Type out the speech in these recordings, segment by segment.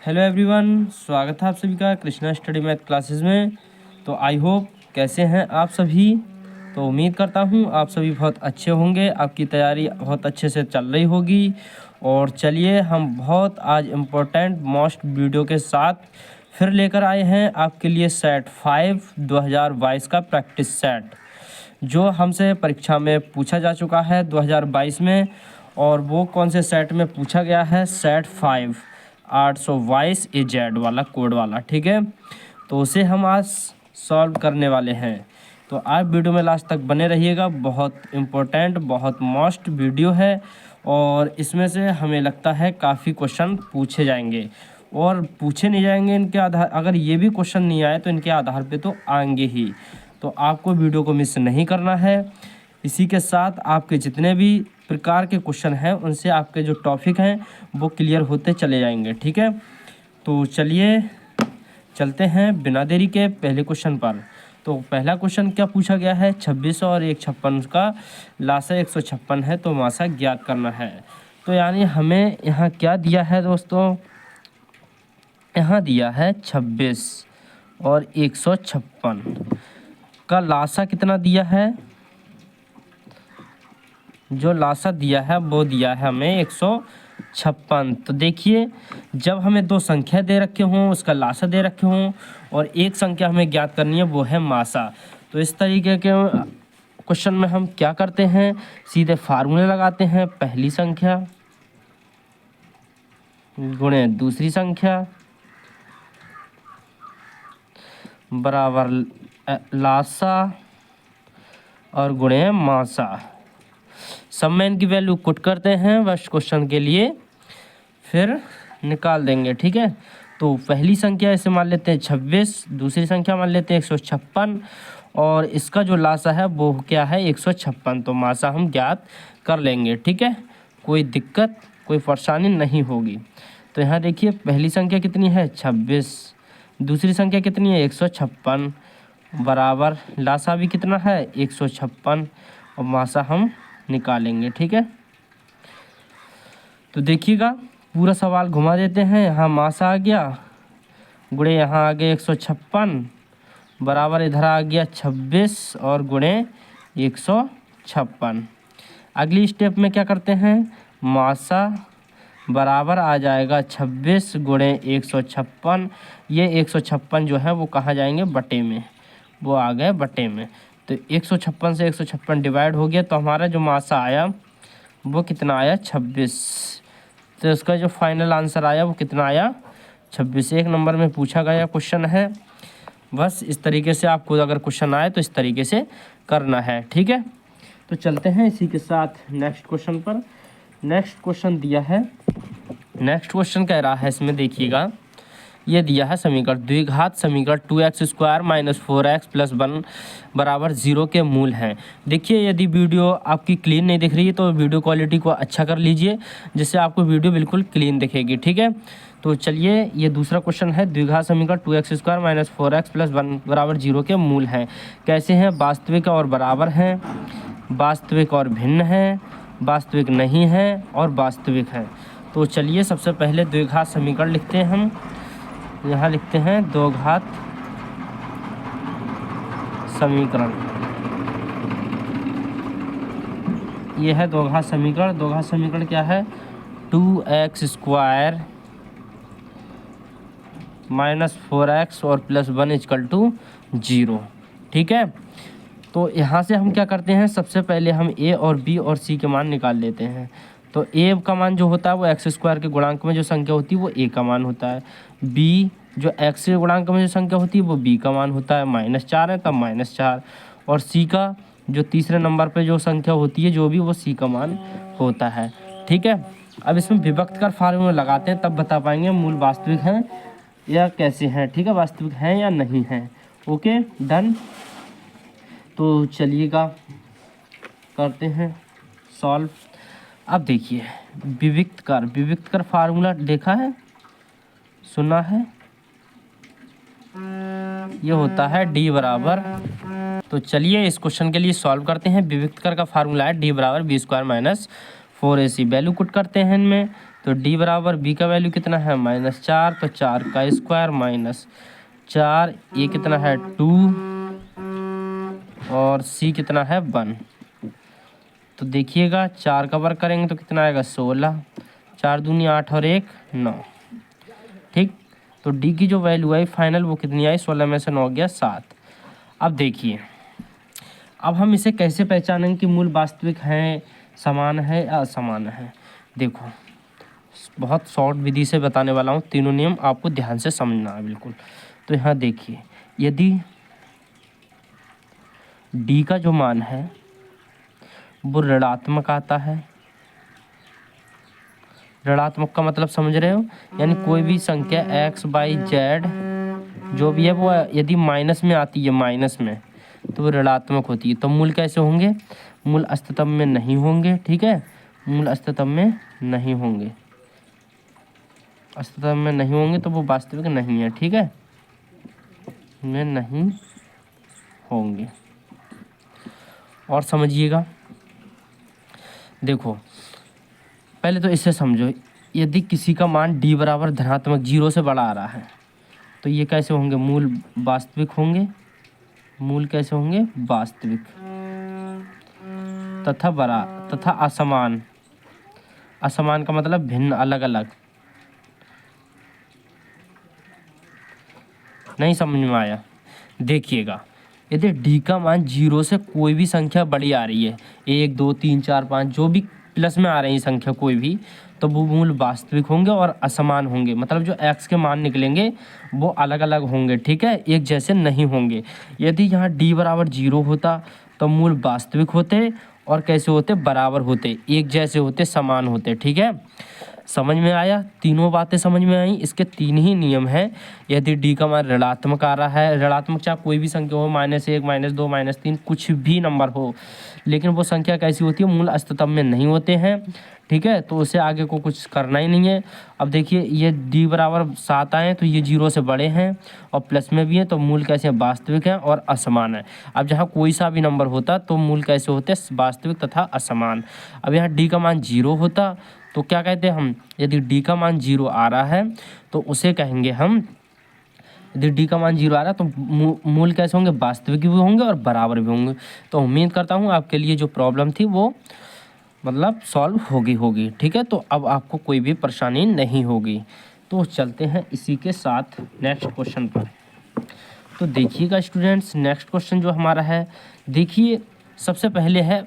Hello everyone, स्वागत है आप सभी का कृष्णा स्टडी मैथ क्लासेस में। तो आई होप कैसे हैं आप सभी। तो उम्मीद करता हूं आप सभी बहुत अच्छे होंगे, आपकी तैयारी बहुत अच्छे से चल रही होगी। और चलिए हम बहुत आज इम्पोर्टेंट मोस्ट वीडियो के साथ फिर लेकर आए हैं आपके लिए सेट 5 2022 का प्रैक्टिस सेट, जो हमसे परीक्षा में पूछा जा चुका है 2022 में। और वो कौन से सेट में पूछा गया है, सेट 5 822 AZ वाला कोड वाला, ठीक है। तो उसे हम आज सॉल्व करने वाले हैं। तो आप वीडियो में लास्ट तक बने रहिएगा, बहुत इम्पोर्टेंट बहुत मस्ट वीडियो है। और इसमें से हमें लगता है काफ़ी क्वेश्चन पूछे जाएंगे, और पूछे नहीं जाएंगे इनके आधार, अगर ये भी क्वेश्चन नहीं आए तो इनके आधार पे तो आएंगे ही। तो आपको वीडियो को मिस नहीं करना है। इसी के साथ आपके जितने भी प्रकार के क्वेश्चन हैं उनसे आपके जो टॉपिक हैं वो क्लियर होते चले जाएंगे, ठीक है। तो चलिए चलते हैं बिना देरी के पहले क्वेश्चन पर। तो पहला क्वेश्चन क्या पूछा गया है, 26 और 156 का लासा 156 है तो मासा ज्ञात करना है। तो यानी हमें यहाँ क्या दिया है दोस्तों, यहाँ दिया है 26 और 156 का लासा कितना दिया है, जो लासा दिया है वो दिया है हमें 156। तो देखिए, जब हमें दो संख्या दे रखे हों, उसका लासा दे रखे हों और एक संख्या हमें ज्ञात करनी है वो है मासा, तो इस तरीके के क्वेश्चन में हम क्या करते हैं, सीधे फार्मूले लगाते हैं। पहली संख्या गुणे दूसरी संख्या बराबर लासा और गुणे मासा। सब में इनकी वैल्यू पुट करते हैं बस क्वेश्चन के लिए, फिर निकाल देंगे, ठीक है। तो पहली संख्या इसे मान लेते हैं 26, दूसरी संख्या मान लेते हैं 156 और इसका जो लासा है वो क्या है 156। तो मासा हम ज्ञात कर लेंगे, ठीक है, कोई दिक्कत कोई परेशानी नहीं होगी। तो यहाँ देखिए पहली संख्या कितनी है 26, दूसरी संख्या कितनी है 156, बराबर लासा भी कितना है 156 और मासा हम निकालेंगे, ठीक है। तो देखिएगा पूरा सवाल घुमा देते हैं। यहाँ मासा आ गया, गुणे यहाँ आ गए 156, बराबर इधर आ गया 26 और गुणे 156। अगली स्टेप में क्या करते हैं, मासा बराबर आ जाएगा 26 गुणे 156। ये 156 जो है वो कहाँ जाएंगे, बटे में, वो आ गए बटे में। तो 156 से 156 डिवाइड हो गया, तो हमारा जो मासा आया वो कितना आया 26। तो इसका जो फाइनल आंसर आया वो कितना आया 26। एक नंबर में पूछा गया क्वेश्चन है। बस इस तरीके से आपको अगर क्वेश्चन आए तो इस तरीके से करना है, ठीक है। तो चलते हैं इसी के साथ नेक्स्ट क्वेश्चन पर। नेक्स्ट क्वेश्चन दिया है, नेक्स्ट क्वेश्चन कह रहा है, इसमें देखिएगा ये दिया है समीकरण द्विघात समीकरण 2x² - 4x + 1 बराबर 0 के मूल हैं। देखिए यदि वीडियो आपकी क्लीन नहीं दिख रही है तो वीडियो क्वालिटी को अच्छा कर लीजिए, जिससे आपको वीडियो बिल्कुल क्लीन दिखेगी, ठीक है। तो चलिए ये दूसरा क्वेश्चन है, द्विघात समीकरण 2x² - 4x + 1 बराबर 0 के मूल हैं कैसे हैं, वास्तविक और बराबर हैं, वास्तविक और भिन्न हैं, वास्तविक नहीं है और वास्तविक है। तो चलिए सबसे पहले द्विघात समीकरण लिखते हैं हम। यहाँ लिखते हैं दो घात समीकरण, ये है दो घात समीकरण। दो घात समीकरण क्या है, 2x² - 4x और +1 = 0, ठीक है। तो यहाँ से हम क्या करते हैं, सबसे पहले हम a और b और c के मान निकाल लेते हैं। तो a का मान जो होता है वो x² के गुणांक में जो संख्या होती है वो a का मान होता है, b जो x के गुणांक में जो संख्या होती है वो b का मान होता है, -4 है तब -4, और c का जो तीसरे नंबर पे जो संख्या होती है जो भी वो c का मान होता है, ठीक है। अब इसमें विभक्त कर फार्मूला लगाते हैं तब बता पाएंगे मूल वास्तविक हैं या कैसे हैं, ठीक है, वास्तविक हैं या नहीं हैं। Okay done. तो चलिएगा करते हैं सॉल्व। अब देखिए विभक्त कर फार्मूला देखा है, सुना है, ये होता है d बराबर। तो चलिए इस क्वेश्चन के लिए सॉल्व करते हैं। विभक्त कर का फार्मूला है d बराबर b² - 4ac। वैल्यू पुट करते हैं इनमें, तो डी बराबर बी का वैल्यू कितना है -4, तो 4 का स्क्वायर -4, ये कितना है 2 और सी कितना है 1। तो देखिएगा 4 का वर्क करेंगे तो कितना आएगा 16, 4 दूनी 8 और 1 9। ठीक, तो डी की जो वैल्यू आई फाइनल वो कितनी आई, 16 में से 9 गया 7। अब देखिए, अब हम इसे कैसे पहचानेंगे कि मूल वास्तविक हैं, समान है या असमान है। देखो बहुत शॉर्ट विधि से बताने वाला हूँ, तीनों नियम आपको ध्यान से समझना है बिल्कुल। तो यहाँ देखिए, यदि डी का जो मान है वो ऋणात्मक आता है, ऋणात्मक का मतलब समझ रहे हो, यानी कोई भी संख्या x y z जो भी है वो यदि माइनस में आती है, माइनस में, तो वो ऋणात्मक होती है। तो मूल कैसे होंगे, मूल अस्तित्व में नहीं होंगे। ठीक है, मूल अस्तित्व में नहीं होंगे, अस्तित्व में नहीं होंगे तो वो वास्तविक नहीं है। ठीक है, में नहीं होंगे। और समझिएगा, देखो पहले तो इसे समझो, यदि किसी का मान d बराबर धनात्मक 0 से बड़ा आ रहा है तो ये कैसे होंगे, मूल वास्तविक होंगे। मूल कैसे होंगे, वास्तविक तथा बड़ा तथा असमान। असमान का मतलब भिन्न, अलग अलग। नहीं समझ में आया, देखिएगा यदि d का मान 0 से कोई भी संख्या बड़ी आ रही है, 1 2 3 4 5 जो भी प्लस में आ रही है संख्या कोई भी, तो वो मूल वास्तविक होंगे और असमान होंगे। मतलब जो x के मान निकलेंगे वो अलग अलग होंगे। ठीक है, एक जैसे नहीं होंगे। यदि यहाँ d बराबर 0 होता तो मूल वास्तविक होते और कैसे होते, बराबर होते, एक जैसे होते, समान होते। ठीक है, समझ में आया, तीनों बातें समझ में आई। इसके 3 ही नियम हैं। यदि डी का मान ऋणात्मक आ रहा है, ऋणात्मक चाहे कोई भी संख्या हो, -1 -2 -3 कुछ भी नंबर हो, लेकिन वो संख्या कैसी होती है, मूल अस्तित्व में नहीं होते हैं। ठीक है, तो उसे आगे को कुछ करना ही नहीं है। अब देखिए ये डी बराबर 7 आए तो ये 0 से बड़े हैं और प्लस में भी हैं, तो मूल कैसे हैं, वास्तविक हैं और असमान है। अब जहाँ कोई सा भी नंबर होता तो मूल कैसे होते, वास्तविक तथा असमान। अब यहाँ डी का मान 0 होता तो क्या कहते हैं हम, यदि डी का मान 0 आ रहा है तो उसे कहेंगे हम, यदि डी का मान 0 आ रहा है तो मूल कैसे होंगे, वास्तविक भी होंगे और बराबर भी होंगे। तो उम्मीद करता हूँ आपके लिए जो प्रॉब्लम थी वो मतलब सॉल्व होगी। ठीक है, तो अब आपको कोई भी परेशानी नहीं होगी। तो चलते हैं इसी के साथ नेक्स्ट क्वेश्चन पर। तो देखिएगा स्टूडेंट्स, नेक्स्ट क्वेश्चन जो हमारा है, देखिए सबसे पहले है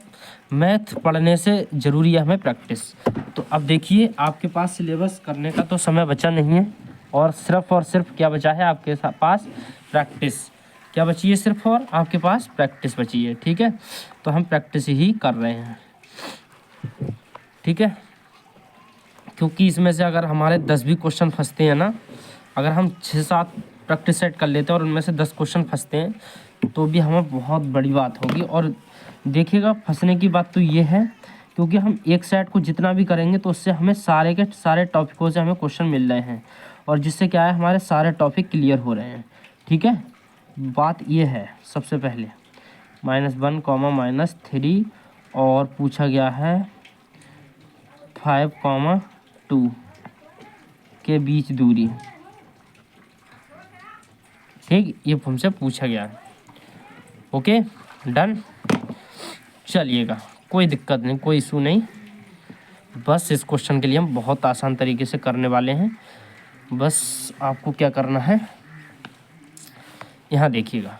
मैथ पढ़ने से ज़रूरी है हमें प्रैक्टिस। तो अब देखिए आपके पास सिलेबस करने का तो समय बचा नहीं है और सिर्फ क्या बचा है आपके पास, प्रैक्टिस। क्या बची है, सिर्फ और आपके पास प्रैक्टिस बची है। ठीक है, तो हम प्रैक्टिस ही कर रहे हैं। ठीक है, क्योंकि इसमें से अगर हमारे 10 भी क्वेश्चन फंसते हैं ना, अगर हम 6-7 प्रैक्टिस सेट कर लेते हैं और उनमें से 10 क्वेश्चन फंसते हैं तो भी हमें बहुत बड़ी बात होगी। और देखिएगा फंसने की बात तो ये है क्योंकि हम एक सेट को जितना भी करेंगे तो उससे हमें सारे के सारे टॉपिकों से हमें क्वेश्चन मिल रहे हैं और जिससे क्या है, हमारे सारे टॉपिक क्लियर हो रहे हैं। ठीक है, बात ये है सबसे पहले -1, -3 और पूछा गया है 5, 2 के बीच दूरी। ठीक, ये हमसे पूछा गया है। ओके डन, चलिएगा कोई दिक्कत नहीं, कोई इशू नहीं। बस इस क्वेश्चन के लिए हम बहुत आसान तरीके से करने वाले हैं। बस आपको क्या करना है, यहाँ देखिएगा,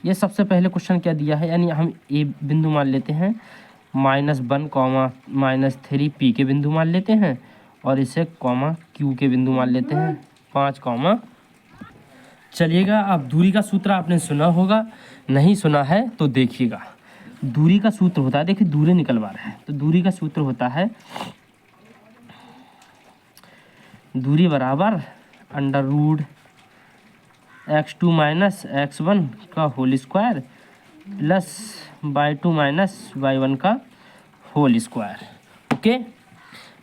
ये सबसे पहले क्वेश्चन क्या दिया है, यानी हम ए बिंदु मान लेते हैं, -1, -3 पी के बिंदु मान लेते हैं और इसे कॉमा क्यू के बिंदु मान लेते हैं, 5, चलिएगा। अब दूरी का सूत्र आपने सुना होगा, नहीं सुना है तो देखिएगा। दूरी का सूत्र होता है, देखिए दूरी निकलवा रहा है तो दूरी का सूत्र होता है दूरी बराबर √x2 - x1 का whole square plus y2 - y1 का होल स्क्वायर। ओके,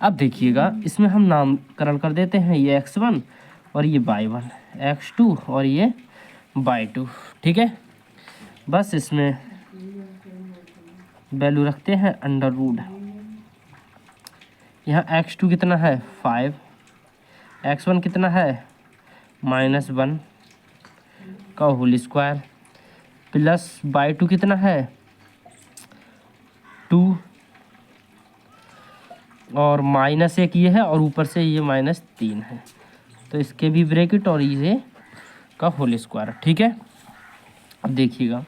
अब देखिएगा इसमें हम नामकरण कर देते हैं, ये x1 और ये y1, x2 और ये y2। ठीक है, बस इसमें वैल्यू रखते हैं √ यहाँ x2 कितना है 5, x1 कितना है -1 का होल स्क्वायर प्लस y2 कितना है 2 और -1 ये है और ऊपर से ये -3 है, तो इसके भी ब्रैकेट और ये का होल स्क्वायर। ठीक है, अब देखिएगा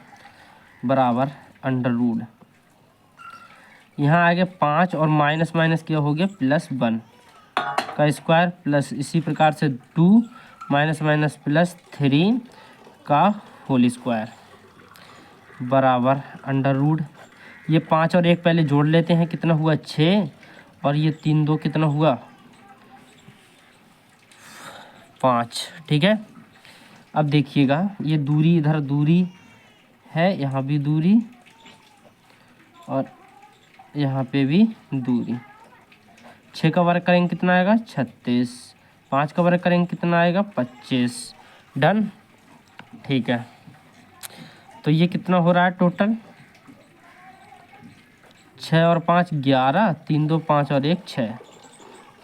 बराबर अंडर रूट, यहाँ आगे 5 और माइनस माइनस क्या हो गया +1 का स्क्वायर प्लस इसी प्रकार से 2 माइनस माइनस +3 का होल स्क्वायर बराबर अंडर रूट। ये 5 और 1 पहले जोड़ लेते हैं, कितना हुआ 6 और ये 3 2 कितना हुआ 5। ठीक है, अब देखिएगा ये दूरी, इधर दूरी है, यहाँ भी दूरी और यहाँ पे भी दूरी। 6 का वर्ग करेंगे कितना आएगा 36, 5 का वर्ग करेंगे कितना आएगा 25। डन। ठीक है, तो ये कितना हो रहा है टोटल 6 और 5 11, 3 2 5 और 1 6,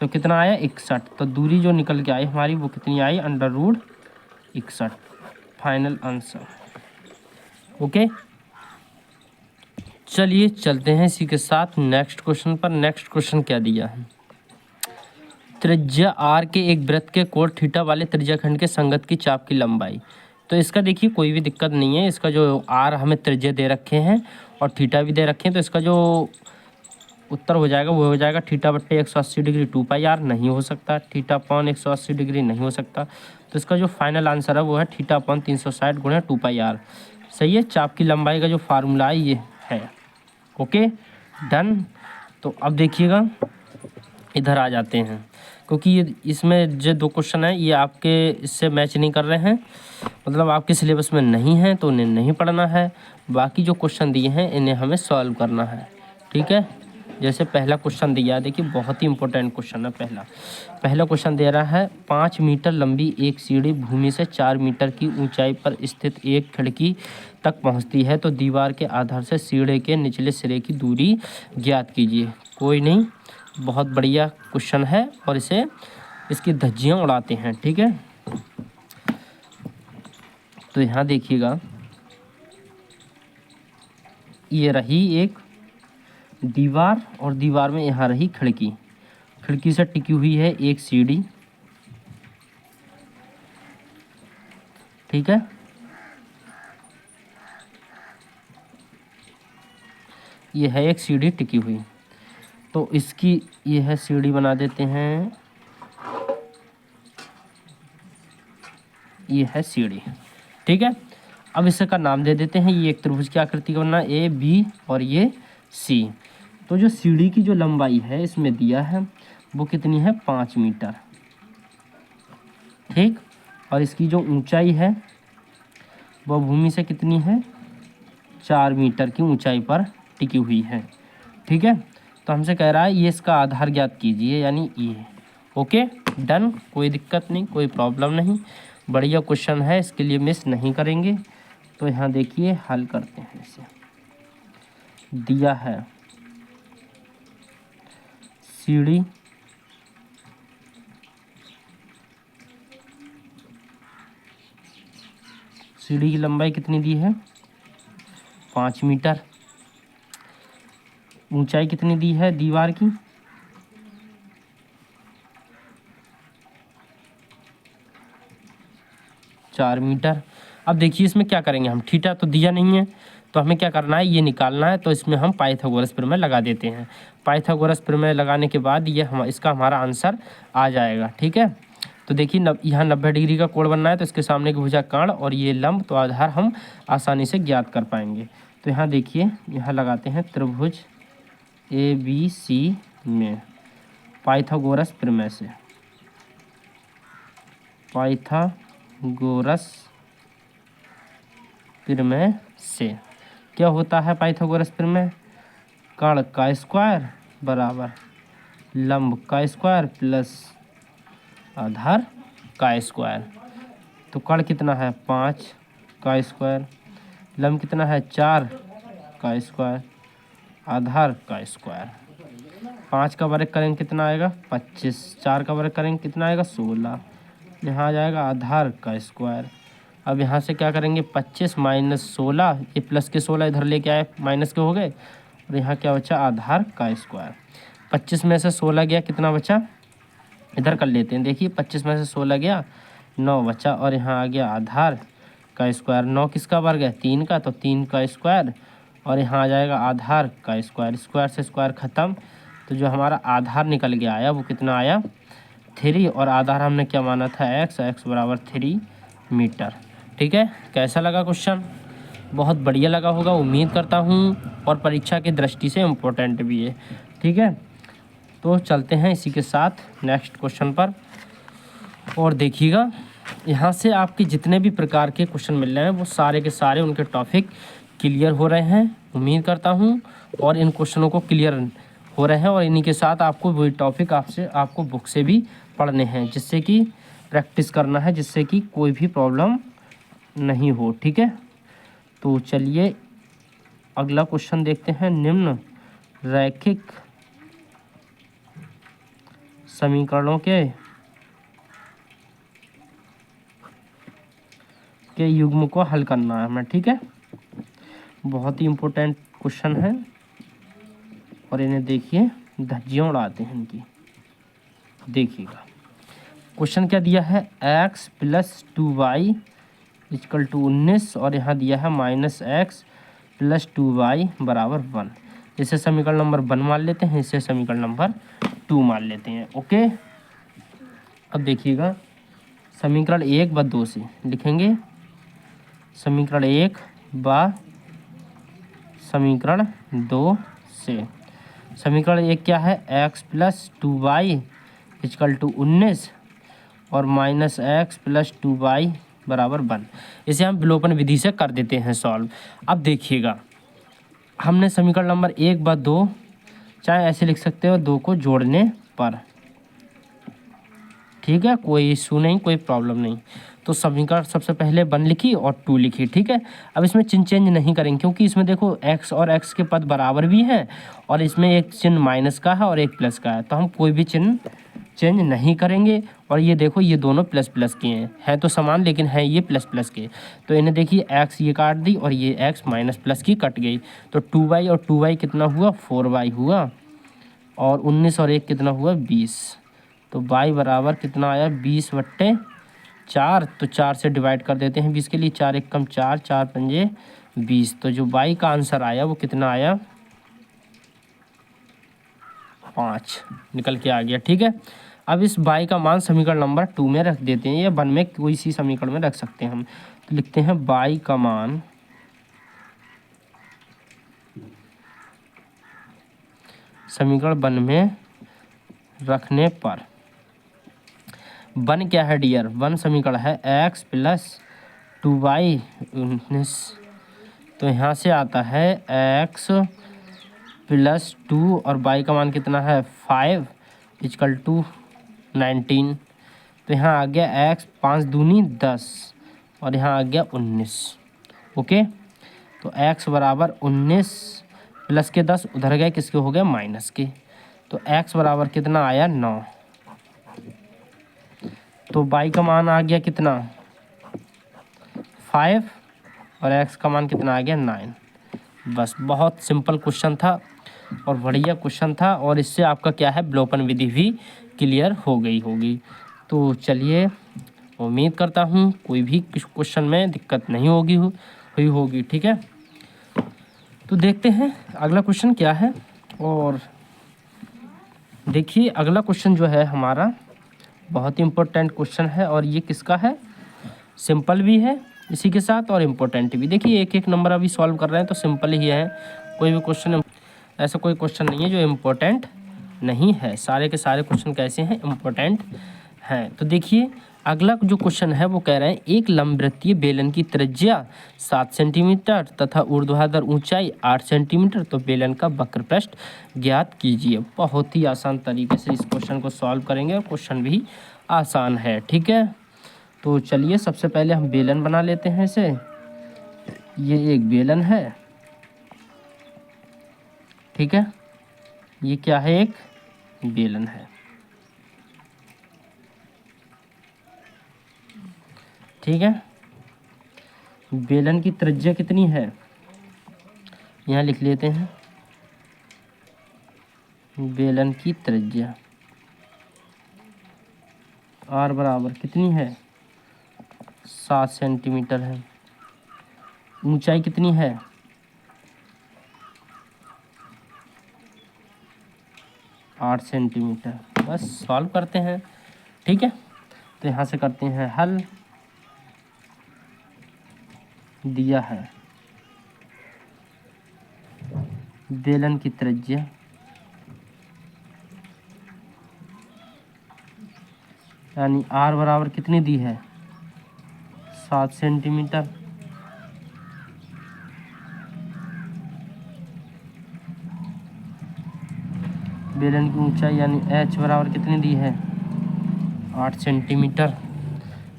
तो कितना आया 61। तो दूरी जो निकल के आई हमारी वो कितनी आई under root 61। Final answer. Okay, चलिए चलते हैं इसी के साथ नेक्स्ट क्वेश्चन पर। नेक्स्ट क्वेश्चन क्या दिया है, त्रिज्या r के एक वृत्त के कोण थीटा वाले त्रिज्याखंड के संगत की चाप की लंबाई। तो इसका देखिए कोई भी दिक्कत नहीं है, इसका जो r हमें त्रिज्या दे रखे हैं और थीटा भी दे रखे हैं, तो इसका जो उत्तर हो जाएगा वो हो जाएगा θ/180 डिग्री 2πr नहीं हो सकता, θ/180 डिग्री नहीं हो सकता, तो इसका जो फाइनल आंसर है वो है θ/360 गुणा 2πr। सही है, चाप की लंबाई का जो फार्मूला है ये है। Okay done. तो अब देखिएगा इधर आ जाते हैं, क्योंकि ये इसमें जो 2 क्वेश्चन है ये आपके इससे मैच नहीं कर रहे हैं, मतलब आपके सिलेबस में नहीं है तो उन्हें नहीं पढ़ना है। बाकी जो क्वेश्चन दिए हैं इन्हें हमें सॉल्व करना है। ठीक है, जैसे पहला क्वेश्चन दिया है, देखिए बहुत ही इंपॉर्टेंट क्वेश्चन है। पहला क्वेश्चन दे रहा है 5 मीटर लंबी एक सीढ़ी भूमि से 4 मीटर की ऊंचाई पर स्थित एक खिड़की तक पहुंचती है, तो दीवार के आधार से सीढ़ी के निचले सिरे की दूरी ज्ञात कीजिए। कोई नहीं, बहुत बढ़िया क्वेश्चन है और इसे इसकी धज्जियाँ उड़ाते हैं। ठीक है, तो यहाँ देखिएगा ये रही एक दीवार और दीवार में यहाँ रही खिड़की, खिड़की से टिकी हुई है एक सीढ़ी। ठीक है, ये है एक सीढ़ी टिकी हुई, तो इसकी ये है सीढ़ी बना देते हैं, ये है सीढ़ी। ठीक है, अब इसका नाम दे देते हैं, ये एक त्रिभुज की आकृति का बनना ए बी और ये सी। तो जो सीढ़ी की जो लंबाई है इसमें दिया है वो कितनी है 5 मीटर। ठीक, और इसकी जो ऊंचाई है वह भूमि से कितनी है 4 मीटर की ऊंचाई पर टिकी हुई है। ठीक है, तो हमसे कह रहा है ये इसका आधार ज्ञात कीजिए, यानी ये। ओके डन, कोई दिक्कत नहीं, कोई प्रॉब्लम नहीं, बढ़िया क्वेश्चन है, इसके लिए मिस नहीं करेंगे। तो यहाँ देखिए हल करते हैं। इसे दिया है सीढ़ी की लंबाई कितनी दी है 5 मीटर, ऊंचाई कितनी दी है दीवार की 4 मीटर। अब देखिए इसमें क्या करेंगे हम, थीटा तो दिया नहीं है तो हमें क्या करना है, ये निकालना है, तो इसमें हम पाइथागोरस प्रमेय लगा देते हैं। पाइथागोरस प्रमेय लगाने के बाद ये इसका हमारा आंसर आ जाएगा। ठीक है, तो देखिए यहाँ 90 डिग्री का कोण बनना है, तो इसके सामने की भुजा कर्ण और ये लंब, तो आधार हम आसानी से ज्ञात कर पाएंगे। तो यहाँ देखिए यहाँ लगाते हैं त्रिभुज ABC में पाइथागोरस प्रमेय से, पाइथागोरस प्रमेय से क्या होता है पाइथागोरस प्रमेय, कर्ण का स्क्वायर बराबर लंब का स्क्वायर प्लस आधार का स्क्वायर। तो कर्ण कितना है 5 का स्क्वायर, लंब कितना है 4 का स्क्वायर, आधार का स्क्वायर। 5 का वर्ग करेंगे कितना आएगा 25, 4 का वर्ग करेंगे कितना आएगा 16, यहाँ आ जाएगा आधार का स्क्वायर। अब यहाँ से क्या करेंगे 25 माइनस 16, ये प्लस के 16 इधर लेके आए माइनस के हो गए, और यहाँ क्या बचा आधार का स्क्वायर। 25 में से 16 गया कितना बचा, इधर कर लेते हैं, देखिए 25 में से 16 गया 9 बचा, और यहाँ आ गया आधार का स्क्वायर। 9 किसका वर्ग है 3 का, तो 3 का स्क्वायर, और यहाँ आ जाएगा आधार का स्क्वायर। स्क्वायर से स्क्वायर ख़त्म, तो जो हमारा आधार निकल गया आया वो कितना आया 3, और आधार हमने क्या माना था x बराबर 3 मीटर। ठीक है, कैसा लगा क्वेश्चन, बहुत बढ़िया लगा होगा उम्मीद करता हूँ, और परीक्षा की दृष्टि से इम्पोर्टेंट भी है। ठीक है, तो चलते हैं इसी के साथ नेक्स्ट क्वेश्चन पर, और देखिएगा यहाँ से आपके जितने भी प्रकार के क्वेश्चन मिल रहे हैं वो सारे के सारे उनके टॉपिक क्लियर हो रहे हैं उम्मीद करता हूँ, और इन क्वेश्चनों को क्लियर हो रहे हैं, और इन्हीं के साथ आपको वही टॉपिक आपको बुक से भी पढ़ने हैं, जिससे कि प्रैक्टिस करना है, जिससे कि कोई भी प्रॉब्लम नहीं हो। ठीक है, तो चलिए अगला क्वेश्चन देखते हैं। निम्न रैखिक समीकरणों के युग्म को हल करना है हमें। ठीक है, बहुत ही इम्पोर्टेंट क्वेश्चन है, और इन्हें देखिए धज्जियाँ उड़ाते हैं इनकी। देखिएगा क्वेश्चन क्या दिया है, x + 2y = 19, और यहाँ दिया है -x + 2y = 1। इसे समीकरण नंबर 1 मान लेते हैं, इसे समीकरण नंबर 2 मान लेते हैं। ओके, अब देखिएगा समीकरण 1 व 2 से लिखेंगे, समीकरण 1 व समीकरण 2 से। समीकरण 1 क्या है, x + 2y = 19 और -x + 2y = 1। इसे हम विलोपन विधि से कर देते हैं सॉल्व। अब देखिएगा हमने समीकरण नंबर 1 व 2, चाहे ऐसे लिख सकते हो 2 को जोड़ने पर, ठीक है, कोई इशू नहीं, कोई प्रॉब्लम नहीं। तो समीकरण सबसे पहले 1 लिखी और 2 लिखी। ठीक है, अब इसमें चिन्ह चेंज नहीं करेंगे, क्योंकि इसमें देखो x और x के पद बराबर भी हैं, और इसमें एक चिन्ह माइनस का है और एक प्लस का है, तो हम कोई भी चिन्ह चेंज नहीं करेंगे। और ये देखो ये दोनों प्लस प्लस के हैं तो समान, लेकिन है ये प्लस प्लस के, तो इन्हें देखिए x ये काट दी और ये x माइनस प्लस की कट गई, तो 2y और 2y कितना हुआ 4y हुआ, और 19 और 1 कितना हुआ 20, तो y बराबर कितना आया 20/4। तो 4 से डिवाइड कर देते हैं 20 के लिए, 4 × 1 = 4, 4 × 5 = 20। तो जो y का आंसर आया वो कितना आया 5 निकल के आ गया। ठीक है, अब इस y का मान समीकरण नंबर 2 में रख देते हैं, या 1 में कोई सी समीकरण में रख सकते हैं हम। तो लिखते हैं y का मान समीकरण 1 में रखने पर, 1 क्या है डियर, 1 समीकरण है x + 2y 19, तो यहाँ से आता है x + 2 और y का मान कितना है 5 = 19, तो यहाँ आ गया x 5 दूनी 10 और यहाँ आ गया 19। ओके, तो x बराबर 19 प्लस के 10 उधर गए, किसके हो गए माइनस के, तो x बराबर कितना आया 9। तो y का मान आ गया कितना 5 और x का मान कितना आ गया 9। बस बहुत सिंपल क्वेश्चन था और बढ़िया क्वेश्चन था, और इससे आपका क्या है विलोपन विधि भी क्लियर हो गई होगी। तो चलिए उम्मीद करता हूँ कोई भी क्वेश्चन में दिक्कत नहीं हुई होगी। ठीक है, तो देखते हैं अगला क्वेश्चन क्या है। और देखिए अगला क्वेश्चन जो है हमारा बहुत ही इम्पोर्टेंट क्वेश्चन है, और ये किसका है, सिंपल भी है इसी के साथ और इम्पोर्टेंट भी। देखिए एक एक नंबर अभी सॉल्व कर रहे हैं तो सिंपल ही है, कोई भी क्वेश्चन ऐसा कोई क्वेश्चन नहीं है जो इम्पोर्टेंट नहीं है, सारे के सारे क्वेश्चन कैसे हैं इम्पोर्टेंट हैं। तो देखिए अगला जो क्वेश्चन है वो कह रहे हैं एक लंबवृत्तीय बेलन की त्रिज्या 7 सेंटीमीटर तथा ऊर्ध्वाधर ऊंचाई 8 सेंटीमीटर, तो बेलन का वक्रपृष्ठ ज्ञात कीजिए। बहुत ही आसान तरीके से इस क्वेश्चन को सॉल्व करेंगे, और क्वेश्चन भी आसान है। ठीक है, तो चलिए सबसे पहले हम बेलन बना लेते हैं इसे। ये एक बेलन है, ठीक है, ये क्या है एक बेलन है। ठीक है, बेलन की त्रिज्या कितनी है, यहाँ लिख लेते हैं। बेलन की त्रिज्या r बराबर कितनी है, 7 सेंटीमीटर है। ऊंचाई कितनी है, 8 सेंटीमीटर। बस सॉल्व करते हैं। ठीक है, तो यहाँ से करते हैं हल। दिया है बेलन की त्रिज्या यानी r बराबर कितनी दी है, 7 सेंटीमीटर। बेलन की ऊंचाई यानी h बराबर कितनी दी है, 8 सेंटीमीटर।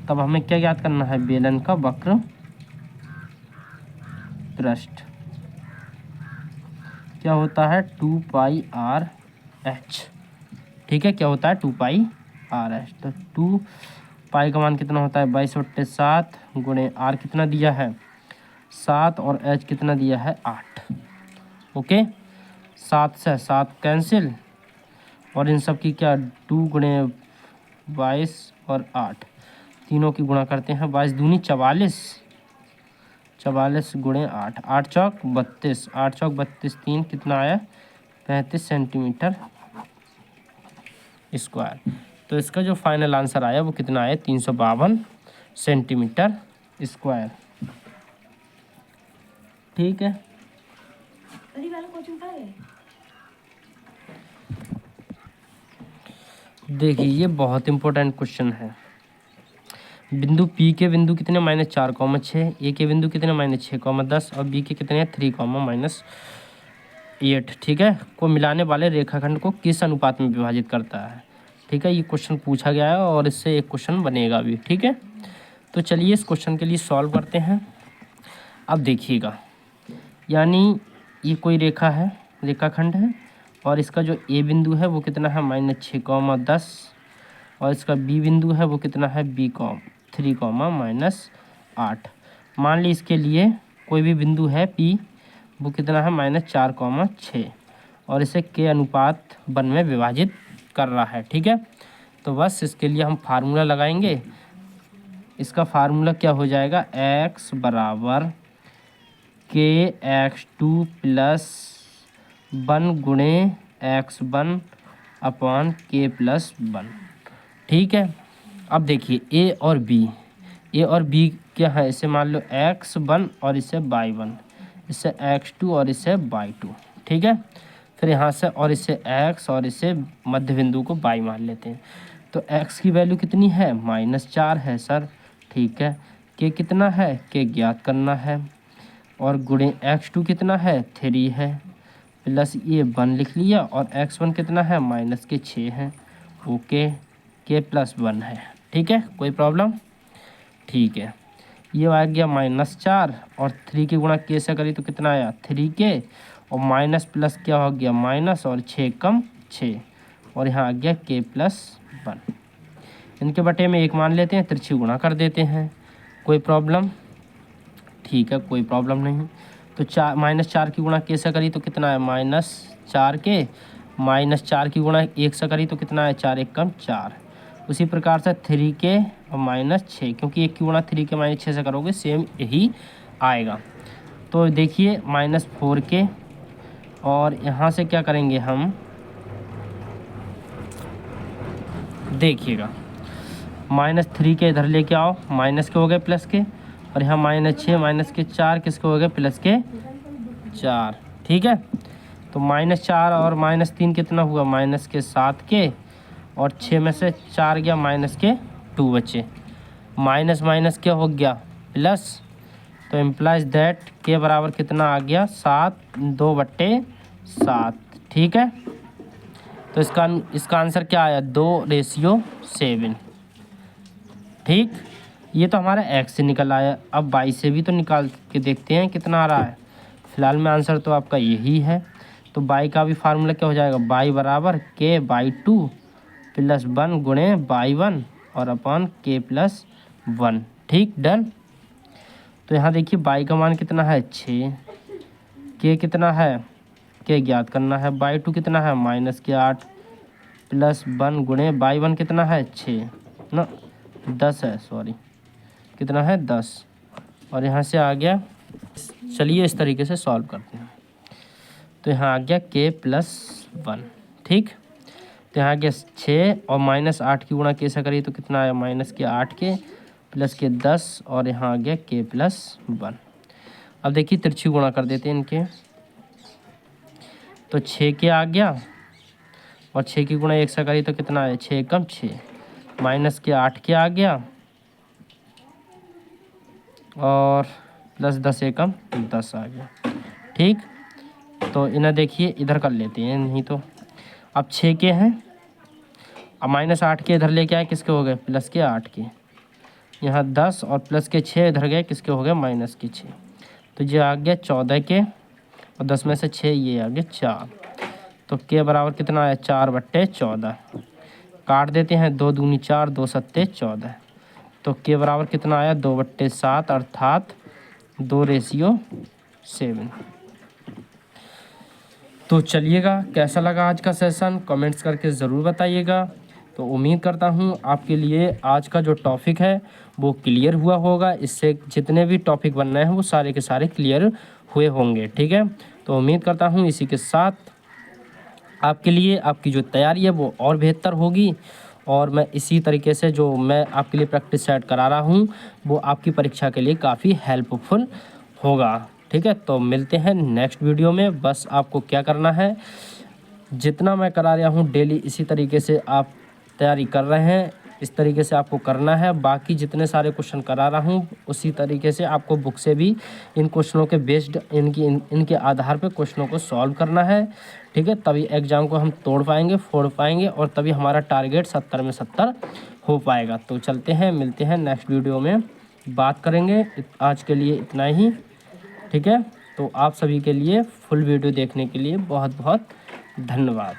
तब हमें क्या याद करना है, बेलन का वक्र पृष्ठ क्या होता है, 2πr/h। ठीक है, क्या होता है, 2πr/h। तो 2π का मान कितना होता है, 22/7 गुणे r कितना दिया है, 7 और h कितना दिया है, 8। ओके, 7 से 7 कैंसिल और इन सब की क्या 2 गुणे 22 और 8 तीनों की गुणा करते हैं। 22 दूनी 44, 44 गुणे 8, 8 चौक 32, 8 चौक 32, 3 कितना आया, 35 सेंटीमीटर स्क्वायर। तो इसका जो फाइनल आंसर आया वो कितना आया, 352 सेंटीमीटर स्क्वायर। ठीक है, देखिए ये बहुत इंपॉर्टेंट क्वेश्चन है। बिंदु P के बिंदु कितने, -4,6, ए के बिंदु कितने, -6,10 और बी के कितने हैं, 3,-8। ठीक है, को मिलाने वाले रेखाखंड को किस अनुपात में विभाजित करता है। ठीक है, ये क्वेश्चन पूछा गया है और इससे एक क्वेश्चन बनेगा भी। ठीक है, तो चलिए इस क्वेश्चन के लिए सॉल्व करते हैं। अब देखिएगा, यानी ये कोई रेखा है, रेखाखंड है और इसका जो ए बिंदु है वो कितना है, -6,10 और इसका बी बिंदु है वो कितना है, 3,-8। मान ली इसके लिए कोई भी बिंदु है P वो कितना है, -4,6 और इसे के अनुपात 1 में विभाजित कर रहा है। ठीक है, तो बस इसके लिए हम फार्मूला लगाएंगे। इसका फार्मूला क्या हो जाएगा, x बराबर kx2 + 1 गुणे x1 अपॉन k+1। ठीक है, अब देखिए a और b क्या है, इसे मान लो x1 और इसे y1, इसे x2 और इसे y2। ठीक है, फिर यहाँ से और इसे x और इसे मध्य बिंदु को y मान लेते हैं। तो x की वैल्यू कितनी है, -4 है सर। ठीक है, k कितना है, k ज्ञात करना है और गुणे x2 कितना है, 3 है, प्लस ये 1 लिख लिया और x1 कितना है, -6 है। ओके, k+1 है। ठीक है, कोई प्रॉब्लम। ठीक है, ये आ गया -4 और 3 की गुणा k से करी तो कितना आया, 3k और माइनस प्लस क्या हो गया, माइनस और 6 कम 6 और यहाँ आ गया k+1। इनके बटे में 1 मान लेते हैं, तिरछी गुणा कर देते हैं। कोई प्रॉब्लम। ठीक है, कोई प्रॉब्लम नहीं। तो -4 की गुणा k से करी तो कितना है, -4k, -4 की गुणा 1 से करी तो कितना है, 4 1 कम 4। उसी प्रकार से 3k और -6, क्योंकि 1 की गुणा 3k -6 से करोगे सेम यही आएगा। तो देखिए -4k और यहाँ से क्या करेंगे हम, देखिएगा -3k इधर लेके आओ, माइनस के हो गए प्लस के और यहाँ -6 के 4 किसके हो गए, प्लस के 4। ठीक है, तो -4 और -3 कितना हुआ, -7 और 6 में से 4 गया, -2 बचे, माइनस क्या हो गया, प्लस। तो इम्प्लाइज दैट के बराबर कितना आ गया, 7 2/7। ठीक है, तो इसका आंसर क्या आया, 2:7। ठीक, ये तो हमारा x से निकल आया। अब y से भी तो निकाल के देखते हैं कितना आ रहा है। फिलहाल में आंसर तो आपका यही है, तो बाई का भी फार्मूला क्या हो जाएगा, बाई बराबर के बाई 2 प्लस 1 गुणे बाई 1 और अपॉन के प्लस 1। ठीक, डन। तो यहाँ देखिए बाई का मान कितना है 6, के कितना है, के ज्ञात करना है, बाई 2 कितना है माइनस के 8 प्लस 1 गुणे बाई 1 कितना है 6 ना 10 है, सॉरी कितना है 10, और यहाँ से आ गया, चलिए इस तरीके से सॉल्व करते हैं। तो यहाँ आ गया के प्लस 1। ठीक, तो यहाँ आ गया 6 और माइनस 8 की गुणा कैसे करिए तो कितना आया माइनस के 8 के प्लस के 10 और यहाँ आ गया के प्लस 1। अब देखिए तिरछी गुणा कर देते हैं इनके, तो 6 के आ गया और 6 की गुणा 1 से करिए तो कितना आया 6 कम 6 माइनस के 8 के आ गया और प्लस 10 एकम 10 आ गया। ठीक, तो इन्हें देखिए इधर कर लेते हैं, नहीं तो अब 6 के हैं, अब माइनस 8 के इधर लेके आए किसके हो गए प्लस के 8 के, यहाँ 10 और प्लस के 6 इधर गए किसके हो गए माइनस के 6, तो ये आ गया 14 के और 10 में से 6 ये आ गया 4, तो के बराबर कितना आया 4/14। काट देते हैं, 2 दूनी 4 2 सत्ते 14, तो के बराबर कितना आया 2/7 अर्थात 2:7। तो चलिएगा, कैसा लगा आज का सेशन कमेंट्स करके ज़रूर बताइएगा। तो उम्मीद करता हूँ आपके लिए आज का जो टॉपिक है वो क्लियर हुआ होगा, इससे जितने भी टॉपिक बन रहे हैं वो सारे के सारे क्लियर हुए होंगे। ठीक है, तो उम्मीद करता हूँ इसी के साथ आपके लिए आपकी जो तैयारी है वो और बेहतर होगी, और मैं इसी तरीके से जो मैं आपके लिए प्रैक्टिस सेट करा रहा हूँ वो आपकी परीक्षा के लिए काफ़ी हेल्पफुल होगा। ठीक है, तो मिलते हैं नेक्स्ट वीडियो में। बस आपको क्या करना है, जितना मैं करा रहा हूँ डेली इसी तरीके से आप तैयारी कर रहे हैं, इस तरीके से आपको करना है। बाकी जितने सारे क्वेश्चन करा रहा हूँ उसी तरीके से आपको बुक से भी इन क्वेश्चनों के बेस्ड इनके आधार पे क्वेश्चनों को सॉल्व करना है। ठीक है, तभी एग्ज़ाम को हम तोड़ पाएंगे, फोड़ पाएंगे, और तभी हमारा टारगेट 70 में 70 हो पाएगा। तो चलते हैं, मिलते हैं नेक्स्ट वीडियो में, बात करेंगे। आज के लिए इतना ही। ठीक है, तो आप सभी के लिए फुल वीडियो देखने के लिए बहुत बहुत धन्यवाद।